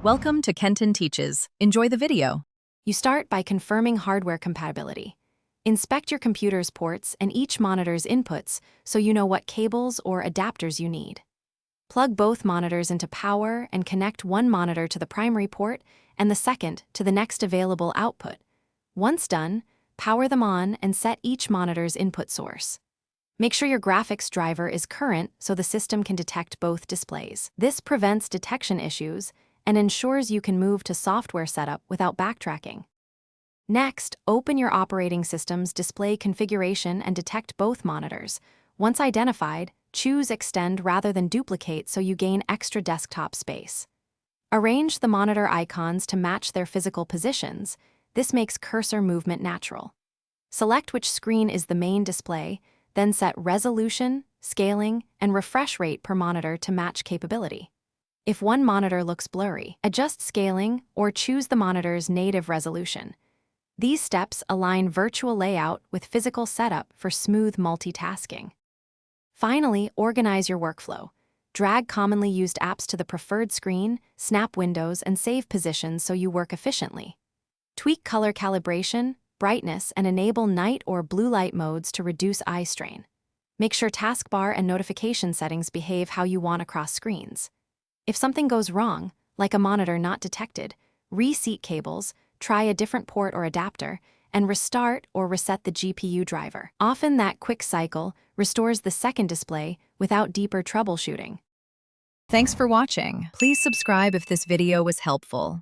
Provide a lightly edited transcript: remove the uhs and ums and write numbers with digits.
Welcome to Kenton Teaches. Enjoy the video. You start by confirming hardware compatibility. Inspect your computer's ports and each monitor's inputs so you know what cables or adapters you need. Plug both monitors into power and connect one monitor to the primary port and the second to the next available output. Once done, power them on and set each monitor's input source. Make sure your graphics driver is current so the system can detect both displays. This prevents detection issues and ensures you can move to software setup without backtracking. Next, open your operating system's display configuration and detect both monitors. Once identified, choose Extend rather than Duplicate so you gain extra desktop space. Arrange the monitor icons to match their physical positions. This makes cursor movement natural. Select which screen is the main display, then set resolution, scaling, and refresh rate per monitor to match capability. If one monitor looks blurry, adjust scaling or choose the monitor's native resolution. These steps align virtual layout with physical setup for smooth multitasking. Finally, organize your workflow. Drag commonly used apps to the preferred screen, snap windows, and save positions so you work efficiently. Tweak color calibration, brightness, and enable night or blue light modes to reduce eye strain. Make sure taskbar and notification settings behave how you want across screens. If something goes wrong, like a monitor not detected, reseat cables, try a different port or adapter, and restart or reset the GPU driver. Often that quick cycle restores the second display without deeper troubleshooting. Thanks for watching. Please subscribe if this video was helpful.